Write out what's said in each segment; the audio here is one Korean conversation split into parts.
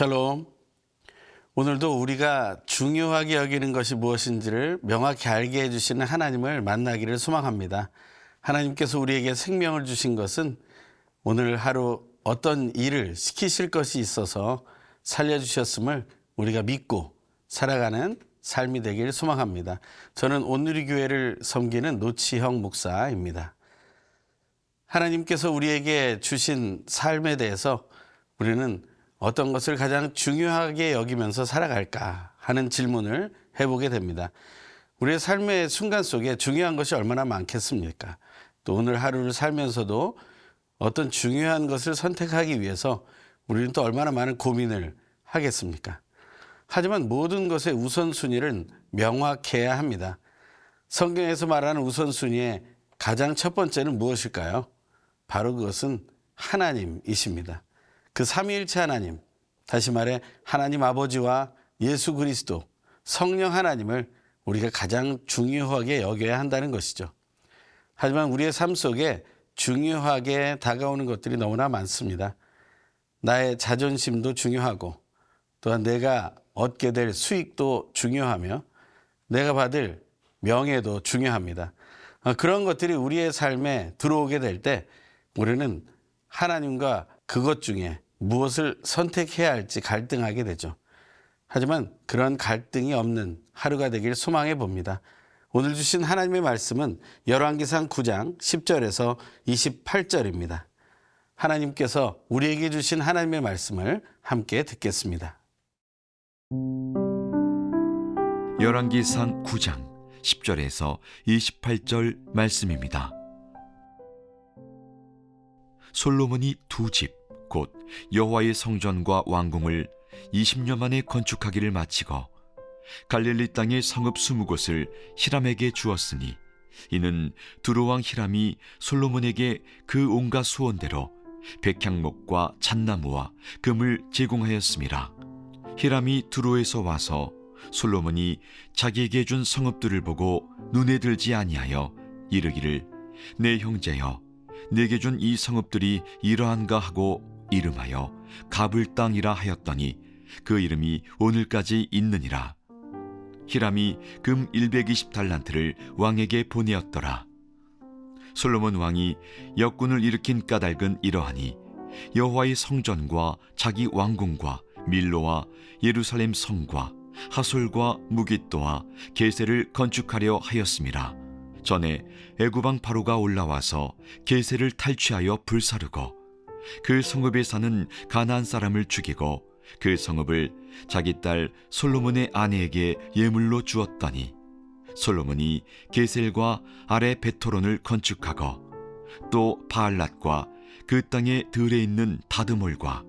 샬롬. 오늘도 우리가 중요하게 여기는 것이 무엇인지를 명확히 알게 해주시는 하나님을 만나기를 소망합니다. 하나님께서 우리에게 생명을 주신 것은 오늘 하루 어떤 일을 시키실 것이 있어서 살려주셨음을 우리가 믿고 살아가는 삶이 되길 소망합니다. 저는 온누리교회를 섬기는 노치형 목사입니다. 하나님께서 우리에게 주신 삶에 대해서 우리는 어떤 것을 가장 중요하게 여기면서 살아갈까 하는 질문을 해보게 됩니다. 우리의 삶의 순간 속에 중요한 것이 얼마나 많겠습니까? 또 오늘 하루를 살면서도 어떤 중요한 것을 선택하기 위해서 우리는 또 얼마나 많은 고민을 하겠습니까? 하지만 모든 것의 우선순위는 명확해야 합니다. 성경에서 말하는 우선순위의 가장 첫 번째는 무엇일까요? 바로 그것은 하나님이십니다. 그 삼위일체 하나님, 다시 말해 하나님 아버지와 예수 그리스도, 성령 하나님을 우리가 가장 중요하게 여겨야 한다는 것이죠. 하지만 우리의 삶 속에 중요하게 다가오는 것들이 너무나 많습니다. 나의 자존심도 중요하고 또한 내가 얻게 될 수익도 중요하며 내가 받을 명예도 중요합니다. 그런 것들이 우리의 삶에 들어오게 될 때 우리는 하나님과 그것 중에 무엇을 선택해야 할지 갈등하게 되죠. 하지만 그런 갈등이 없는 하루가 되길 소망해 봅니다. 오늘 주신 하나님의 말씀은 열왕기상 9장 10절에서 28절입니다. 하나님께서 우리에게 주신 하나님의 말씀을 함께 듣겠습니다. 열왕기상 9장 10절에서 28절 말씀입니다. 솔로몬이 두 집, 곧 여호와의 성전과 왕궁을 20년 만에 건축하기를 마치고 갈릴리 땅의 성읍 20곳을 히람에게 주었으니 이는 두로왕 히람이 솔로몬에게 그 온갖 소원대로 백향목과 잣나무와 금을 제공하였음이라. 히람이 두로에서 와서 솔로몬이 자기에게 준 성읍들을 보고 눈에 들지 아니하여 이르기를 내 형제여 내게 준 이 성읍들이 이러한가 하고 이름하여 가불 땅이라 하였더니 그 이름이 오늘까지 있느니라. 히람이 금 120달란트를 왕에게 보내었더라. 솔로몬 왕이 역군을 일으킨 까닭은 이러하니 여호와의 성전과 자기 왕궁과 밀로와 예루살렘 성과 하솔과 무깃도와 게세를 건축하려 하였음이라. 전에 애굽왕 바로가 올라와서 게세를 탈취하여 불사르고 그 성읍에 사는 가나안 사람을 죽이고 그 성읍을 자기 딸 솔로몬의 아내에게 예물로 주었더니 솔로몬이 게셀과 아래 베토론을 건축하고 또 바알랏과 그 땅에 들에 있는 다드몰과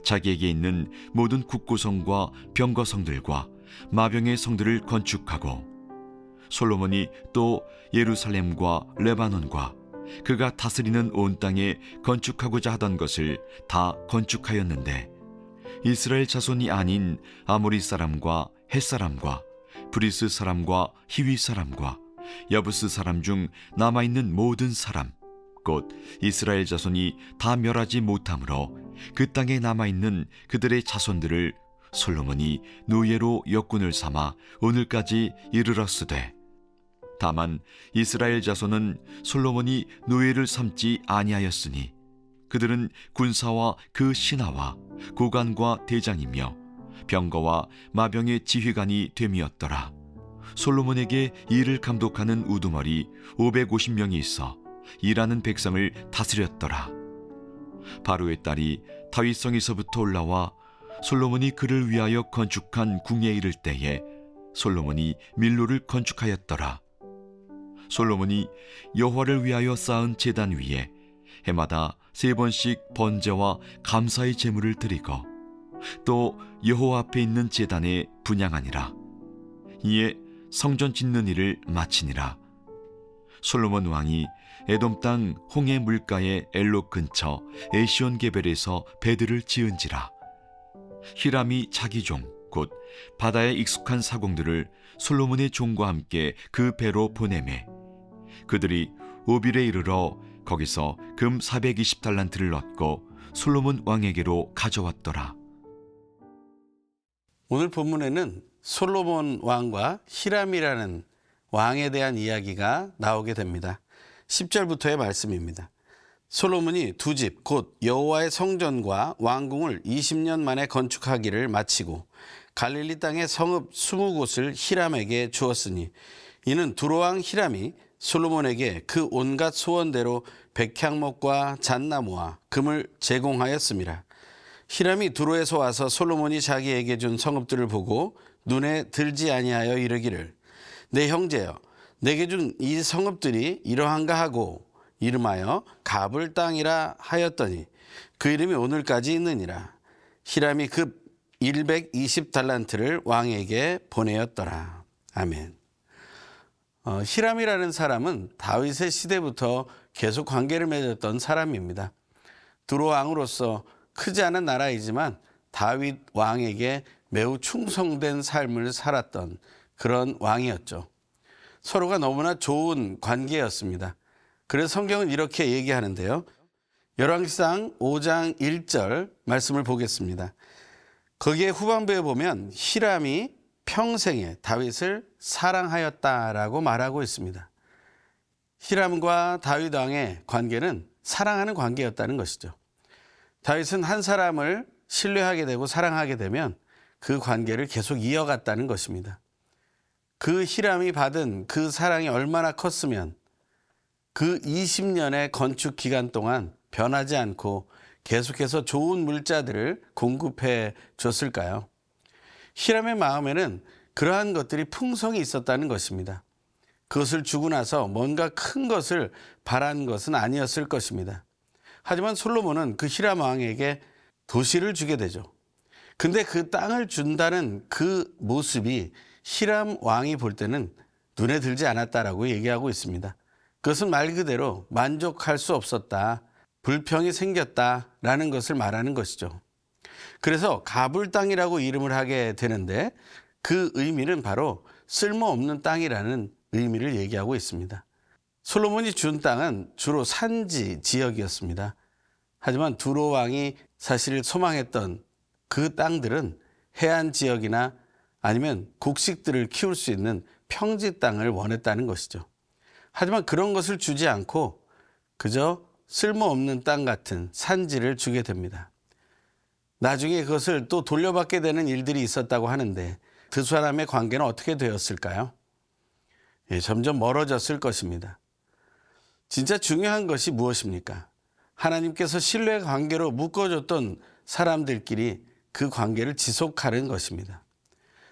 자기에게 있는 모든 국고성과 병거성들과 마병의 성들을 건축하고 솔로몬이 또 예루살렘과 레바논과 그가 다스리는 온 땅에 건축하고자 하던 것을 다 건축하였는데 이스라엘 자손이 아닌 아모리 사람과 헷 사람과 브리스 사람과 히위 사람과 여부스 사람 중 남아있는 모든 사람 곧 이스라엘 자손이 다 멸하지 못하므로 그 땅에 남아있는 그들의 자손들을 솔로몬이 노예로 역군을 삼아 오늘까지 이르렀으되 다만 이스라엘 자손은 솔로몬이 노예를 삼지 아니하였으니 그들은 군사와 그 신하와 고관과 대장이며 병거와 마병의 지휘관이 됨이었더라. 솔로몬에게 일을 감독하는 우두머리 550명이 있어 일하는 백성을 다스렸더라. 바로의 딸이 다윗성에서부터 올라와 솔로몬이 그를 위하여 건축한 궁에 이를 때에 솔로몬이 밀로를 건축하였더라. 솔로몬이 여호와를 위하여 쌓은 제단 위에 해마다 3번씩 번제와 감사의 제물을 드리고 또 여호와 앞에 있는 제단에 분향하니라. 이에 성전 짓는 일을 마치니라. 솔로몬 왕이 에돔 땅 홍해 물가의 엘록 근처 에시온 게벨에서 배들을 지은지라. 히람이 자기 종 곧 바다에 익숙한 사공들을 솔로몬의 종과 함께 그 배로 보내매 그들이 오빌에 이르러 거기서 금 420달란트를 얻고 솔로몬 왕에게로 가져왔더라. 오늘 본문에는 솔로몬 왕과 히람이라는 왕에 대한 이야기가 나오게 됩니다. 10절부터의 말씀입니다. 솔로몬이 두 집 곧 여호와의 성전과 왕궁을 20년 만에 건축하기를 마치고 갈릴리 땅의 성읍 20곳을 히람에게 주었으니 이는 두로왕 히람이 솔로몬에게 그 온갖 소원대로 백향목과 잣나무와 금을 제공하였음이라. 히람이 두로에서 와서 솔로몬이 자기에게 준 성읍들을 보고 눈에 들지 아니하여 이르기를 내 형제여 내게 준 이 성읍들이 이러한가 하고 이름하여 가불 땅이라 하였더니 그 이름이 오늘까지 있느니라. 히람이 급 120달란트를 왕에게 보내었더라. 아멘. 히람이라는 사람은 다윗의 시대부터 계속 관계를 맺었던 사람입니다. 두로 왕으로서 크지 않은 나라이지만 다윗 왕에게 매우 충성된 삶을 살았던 그런 왕이었죠. 서로가 너무나 좋은 관계였습니다. 그래서 성경은 이렇게 얘기하는데요. 열왕기상 5장 1절 말씀을 보겠습니다. 거기에 후반부에 보면 히람이 평생에 다윗을 사랑하였다라고 말하고 있습니다. 히람과 다윗 왕의 관계는 사랑하는 관계였다는 것이죠. 다윗은 한 사람을 신뢰하게 되고 사랑하게 되면 그 관계를 계속 이어갔다는 것입니다. 그 히람이 받은 그 사랑이 얼마나 컸으면 그 20년의 건축 기간 동안 변하지 않고 계속해서 좋은 물자들을 공급해 줬을까요? 히람의 마음에는 그러한 것들이 풍성이 있었다는 것입니다. 그것을 주고 나서 뭔가 큰 것을 바란 것은 아니었을 것입니다. 하지만 솔로몬은 그 히람 왕에게 도시를 주게 되죠. 근데 그 땅을 준다는 그 모습이 히람 왕이 볼 때는 눈에 들지 않았다라고 얘기하고 있습니다. 그것은 말 그대로 만족할 수 없었다, 불평이 생겼다라는 것을 말하는 것이죠. 그래서 가불 땅이라고 이름을 하게 되는데 그 의미는 바로 쓸모없는 땅이라는 의미를 얘기하고 있습니다. 솔로몬이 준 땅은 주로 산지 지역이었습니다. 하지만 두로 왕이 사실 소망했던 그 땅들은 해안 지역이나 아니면 곡식들을 키울 수 있는 평지 땅을 원했다는 것이죠. 하지만 그런 것을 주지 않고 그저 쓸모없는 땅 같은 산지를 주게 됩니다. 나중에 그것을 또 돌려받게 되는 일들이 있었다고 하는데 두 사람의 관계는 어떻게 되었을까요? 점점 멀어졌을 것입니다. 진짜 중요한 것이 무엇입니까? 하나님께서 신뢰 관계로 묶어줬던 사람들끼리 그 관계를 지속하는 것입니다.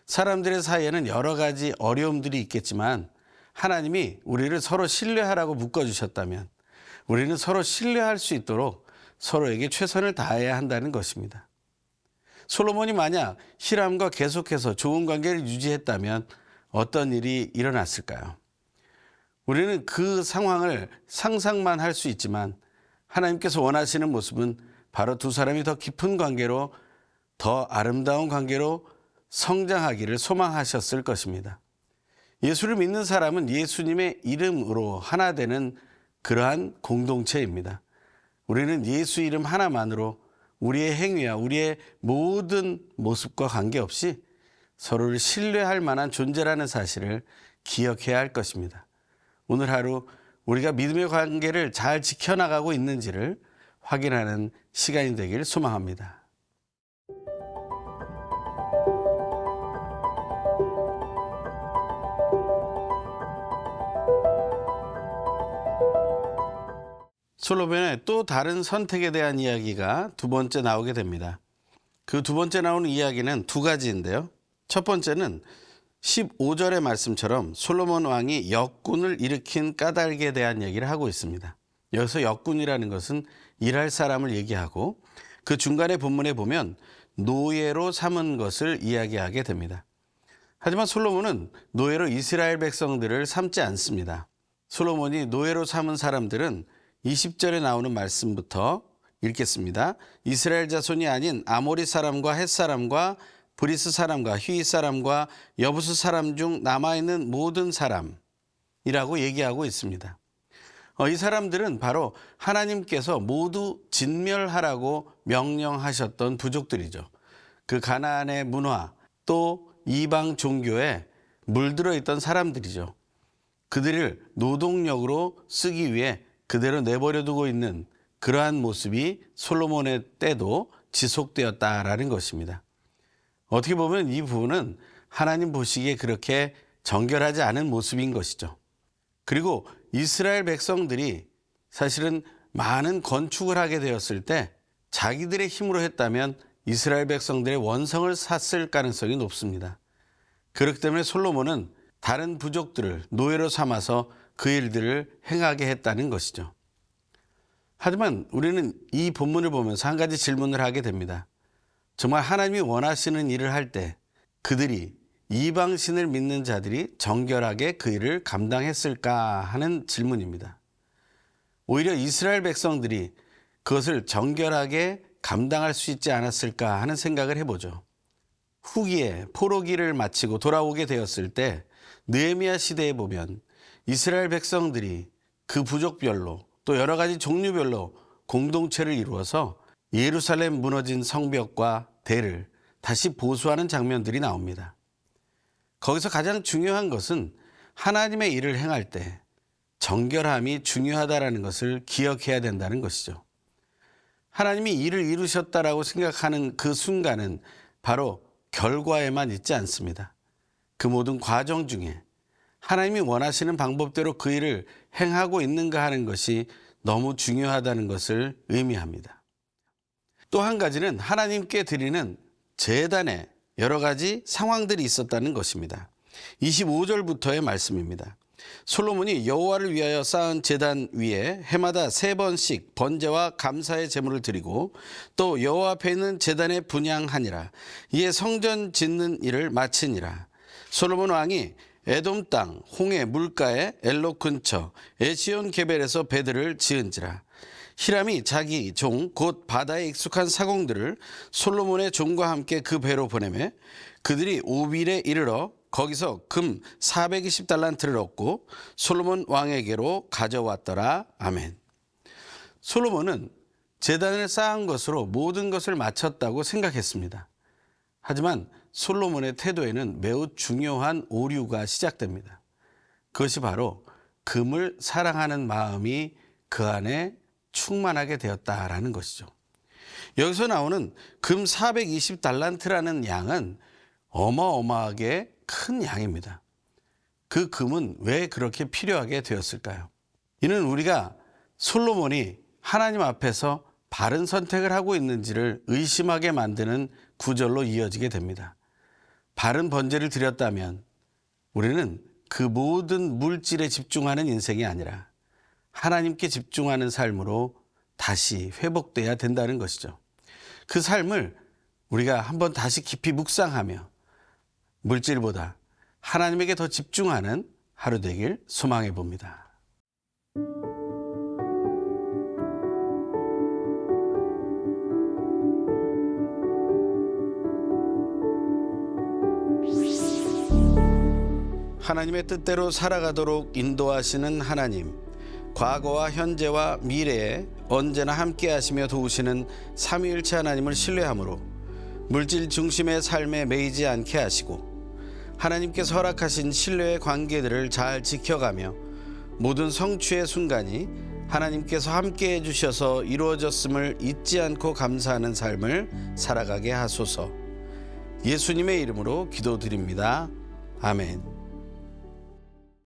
사람들의 사이에는 여러 가지 어려움들이 있겠지만 하나님이 우리를 서로 신뢰하라고 묶어주셨다면 우리는 서로 신뢰할 수 있도록 서로에게 최선을 다해야 한다는 것입니다. 솔로몬이 만약 히람과 계속해서 좋은 관계를 유지했다면 어떤 일이 일어났을까요? 우리는 그 상황을 상상만 할 수 있지만 하나님께서 원하시는 모습은 바로 두 사람이 더 깊은 관계로 더 아름다운 관계로 성장하기를 소망하셨을 것입니다. 예수를 믿는 사람은 예수님의 이름으로 하나 되는 그러한 공동체입니다. 우리는 예수 이름 하나만으로 우리의 행위와 우리의 모든 모습과 관계없이 서로를 신뢰할 만한 존재라는 사실을 기억해야 할 것입니다. 오늘 하루 우리가 믿음의 관계를 잘 지켜나가고 있는지를 확인하는 시간이 되길 소망합니다. 솔로몬의 또 다른 선택에 대한 이야기가 두 번째 나오게 됩니다. 그 두 번째 나오는 이야기는 두 가지인데요. 첫 번째는 15절의 말씀처럼 솔로몬 왕이 역군을 일으킨 까닭에 대한 얘기를 하고 있습니다. 여기서 역군이라는 것은 일할 사람을 얘기하고 그 중간에 본문에 보면 노예로 삼은 것을 이야기하게 됩니다. 하지만 솔로몬은 노예로 이스라엘 백성들을 삼지 않습니다. 솔로몬이 노예로 삼은 사람들은 20절에 나오는 말씀부터 읽겠습니다. 이스라엘 자손이 아닌 아모리 사람과 헷 사람과 브리스 사람과 휘 사람과 여부스 사람 중 남아있는 모든 사람이라고 얘기하고 있습니다. 이 사람들은 바로 하나님께서 모두 진멸하라고 명령하셨던 부족들이죠. 그 가나안의 문화, 또 이방 종교에 물들어 있던 사람들이죠. 그들을 노동력으로 쓰기 위해 그대로 내버려 두고 있는 그러한 모습이 솔로몬의 때도 지속되었다라는 것입니다. 어떻게 보면 이 부분은 하나님 보시기에 그렇게 정결하지 않은 모습인 것이죠. 그리고 이스라엘 백성들이 사실은 많은 건축을 하게 되었을 때 자기들의 힘으로 했다면 이스라엘 백성들의 원성을 샀을 가능성이 높습니다. 그렇기 때문에 솔로몬은 다른 부족들을 노예로 삼아서 그 일들을 행하게 했다는 것이죠. 하지만 우리는 이 본문을 보면서 한 가지 질문을 하게 됩니다. 정말 하나님이 원하시는 일을 할 때 그들이 이방신을 믿는 자들이 정결하게 그 일을 감당했을까 하는 질문입니다. 오히려 이스라엘 백성들이 그것을 정결하게 감당할 수 있지 않았을까 하는 생각을 해보죠. 후기에 포로기를 마치고 돌아오게 되었을 때 느헤미야 시대에 보면 이스라엘 백성들이 그 부족별로 또 여러 가지 종류별로 공동체를 이루어서 예루살렘 무너진 성벽과 대를 다시 보수하는 장면들이 나옵니다. 거기서 가장 중요한 것은 하나님의 일을 행할 때 정결함이 중요하다는 것을 기억해야 된다는 것이죠. 하나님이 일을 이루셨다라고 생각하는 그 순간은 바로 결과에만 있지 않습니다. 그 모든 과정 중에 하나님이 원하시는 방법대로 그 일을 행하고 있는가 하는 것이 너무 중요하다는 것을 의미합니다. 또 한 가지는 하나님께 드리는 제단에 여러 가지 상황들이 있었다는 것입니다. 25절부터의 말씀입니다. 솔로몬이 여호와를 위하여 쌓은 제단 위에 해마다 3번씩 번제와 감사의 제물을 드리고 또 여호와 앞에 있는 제단에 분향하니라. 이에 성전 짓는 일을 마치니라. 솔로몬 왕이 에돔 땅 홍해 물가에 엘로 근처 에시온 게벨에서 배들을 지은지라. 히람이 자기 종 곧 바다에 익숙한 사공들을 솔로몬의 종과 함께 그 배로 보내매 그들이 오빌에 이르러 거기서 금 420달란트를 얻고 솔로몬 왕에게로 가져왔더라. 아멘. 솔로몬은 제단을 쌓은 것으로 모든 것을 마쳤다고 생각했습니다. 하지만 솔로몬의 태도에는 매우 중요한 오류가 시작됩니다. 그것이 바로 금을 사랑하는 마음이 그 안에 충만하게 되었다라는 것이죠. 여기서 나오는 금 420달란트라는 양은 어마어마하게 큰 양입니다. 그 금은 왜 그렇게 필요하게 되었을까요? 이는 우리가 솔로몬이 하나님 앞에서 바른 선택을 하고 있는지를 의심하게 만드는 구절로 이어지게 됩니다. 바른 번제를 드렸다면 우리는 그 모든 물질에 집중하는 인생이 아니라 하나님께 집중하는 삶으로 다시 회복돼야 된다는 것이죠. 그 삶을 우리가 한번 다시 깊이 묵상하며 물질보다 하나님에게 더 집중하는 하루 되길 소망해 봅니다. 하나님의 뜻대로 살아가도록 인도하시는 하나님, 과거와 현재와 미래에 언제나 함께 하시며 도우시는 삼위일체 하나님을 신뢰함으로 물질 중심의 삶에 매이지 않게 하시고 하나님께서 허락하신 신뢰의 관계들을 잘 지켜가며 모든 성취의 순간이 하나님께서 함께 해주셔서 이루어졌음을 잊지 않고 감사하는 삶을 살아가게 하소서. 예수님의 이름으로 기도드립니다. 아멘.